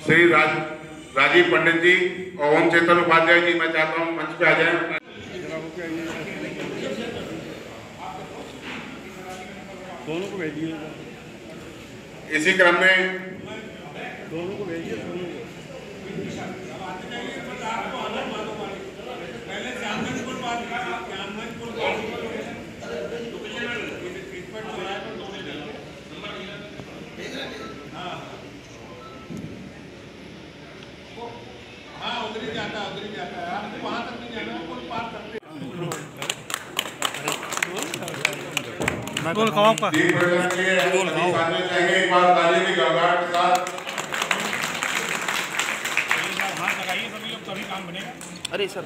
श्री राजीव पंडित जी और ओम चेतन उपाध्याय जी, मैं चाहता हूँ मंच पे आ जाएं। दोनों को भेजिए। इसी क्रम में दोनों को भेजिए। उधर ही जाता है, आपको वहाँ तक नहीं जाना, कोई पार करते बोल खाओ आपका एक बार ताली की गड़गड़ाहट के साथ हाथ लगाइए सभी लोग, तभी काम बनेगा। अरे सर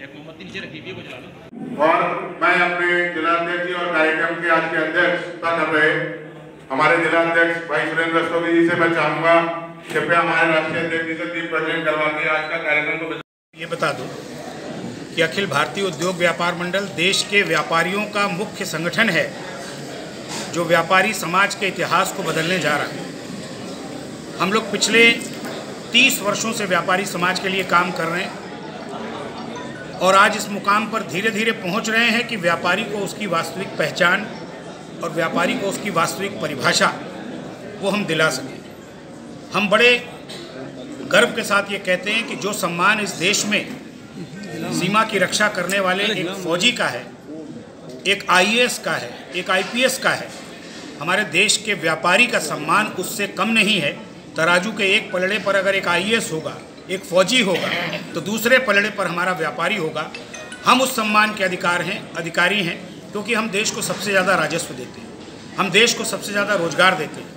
एक मोमबत्ती नीचे रखिए, वो जला लो। और मैं अपने जिलाध्यक्ष जी और कार्यक्रम के आज के अध्यक्षता कर रहे हमारे जिलाध्यक्ष भाई सुरेंद्र रस्तोगी जी से मैं चाहूंगा कृपया हमारे राष्ट्रीय अध्यक्ष जी से दीप प्रज्वलन करवा के आज का कार्यक्रम को ये बता दूं कि अखिल भारतीय उद्योग व्यापार मंडल देश के व्यापारियों का मुख्य संगठन है जो व्यापारी समाज के इतिहास को बदलने जा रहा है। हम लोग पिछले 30 वर्षों से व्यापारी समाज के लिए काम कर रहे हैं और आज इस मुकाम पर धीरे धीरे पहुंच रहे हैं कि व्यापारी को उसकी वास्तविक पहचान और व्यापारी को उसकी वास्तविक परिभाषा वो हम दिला सकें। हम बड़े गर्व के साथ ये कहते हैं कि जो सम्मान इस देश में सीमा की रक्षा करने वाले एक फौजी का है, एक आईएएस का है, एक आईपीएस का है, हमारे देश के व्यापारी का सम्मान उससे कम नहीं है। तराजू के एक पलड़े पर अगर एक आईएएस होगा, एक फौजी होगा, तो दूसरे पलड़े पर हमारा व्यापारी होगा। हम उस सम्मान के अधिकारी हैं क्योंकि हम देश को सबसे ज़्यादा राजस्व देते हैं, हम देश को सबसे ज़्यादा रोजगार देते हैं,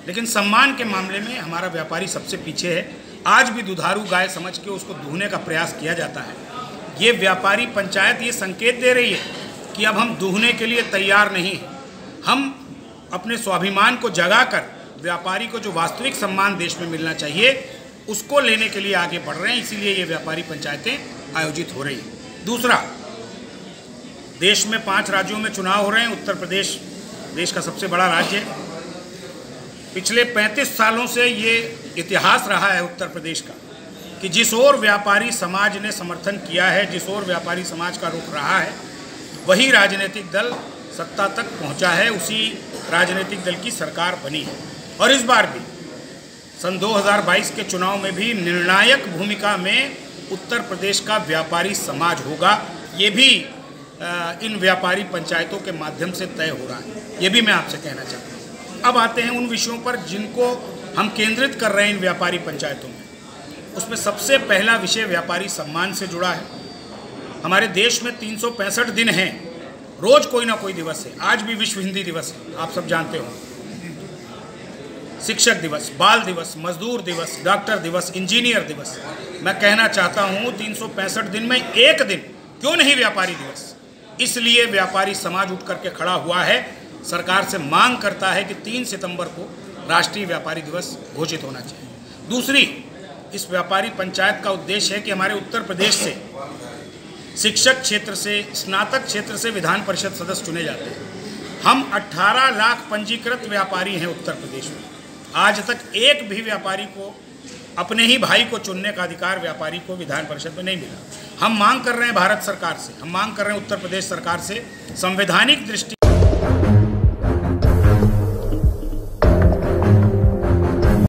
लेकिन सम्मान के मामले में हमारा व्यापारी सबसे पीछे है। आज भी दुधारू गाय समझ के उसको दूहने का प्रयास किया जाता है। ये व्यापारी पंचायत ये संकेत दे रही है कि अब हम दूहने के लिए तैयार नहीं हैं। हम अपने स्वाभिमान को जगाकर व्यापारी को जो वास्तविक सम्मान देश में मिलना चाहिए उसको लेने के लिए आगे बढ़ रहे हैं। इसीलिए ये व्यापारी पंचायतें आयोजित हो रही हैं। दूसरा, देश में 5 राज्यों में चुनाव हो रहे हैं। उत्तर प्रदेश देश का सबसे बड़ा राज्य है। पिछले 35 सालों से ये इतिहास रहा है उत्तर प्रदेश का कि जिस ओर व्यापारी समाज ने समर्थन किया है, जिस ओर व्यापारी समाज का रुख रहा है, वही राजनीतिक दल सत्ता तक पहुंचा है, उसी राजनीतिक दल की सरकार बनी है। और इस बार भी सन 2022 के चुनाव में भी निर्णायक भूमिका में उत्तर प्रदेश का व्यापारी समाज होगा। ये भी इन व्यापारी पंचायतों के माध्यम से तय हो रहा है। ये भी मैं आपसे कहना चाहता हूँ। अब आते हैं उन विषयों पर जिनको हम केंद्रित कर रहे हैं इन व्यापारी पंचायतों में। उसमें सबसे पहला विषय व्यापारी सम्मान से जुड़ा है। हमारे देश में 365 दिन हैं, रोज कोई ना कोई दिवस है। आज भी विश्व हिंदी दिवस है, आप सब जानते हो। शिक्षक दिवस, बाल दिवस, मजदूर दिवस, डॉक्टर दिवस, इंजीनियर दिवस। मैं कहना चाहता हूँ 365 दिन में एक दिन क्यों नहीं व्यापारी दिवस। इसलिए व्यापारी समाज उठ करके खड़ा हुआ है, सरकार से मांग करता है कि 3 सितंबर को राष्ट्रीय व्यापारी दिवस घोषित होना चाहिए। दूसरी, इस व्यापारी पंचायत का उद्देश्य है कि हमारे उत्तर प्रदेश से शिक्षक क्षेत्र से, स्नातक क्षेत्र से विधान परिषद सदस्य चुने जाते हैं। हम 18 लाख पंजीकृत व्यापारी हैं उत्तर प्रदेश में। आज तक एक भी व्यापारी को, अपने ही भाई को चुनने का अधिकार व्यापारी को विधान परिषद में नहीं मिला। हम मांग कर रहे हैं भारत सरकार से, हम मांग कर रहे हैं उत्तर प्रदेश सरकार से, संवैधानिक दृष्टि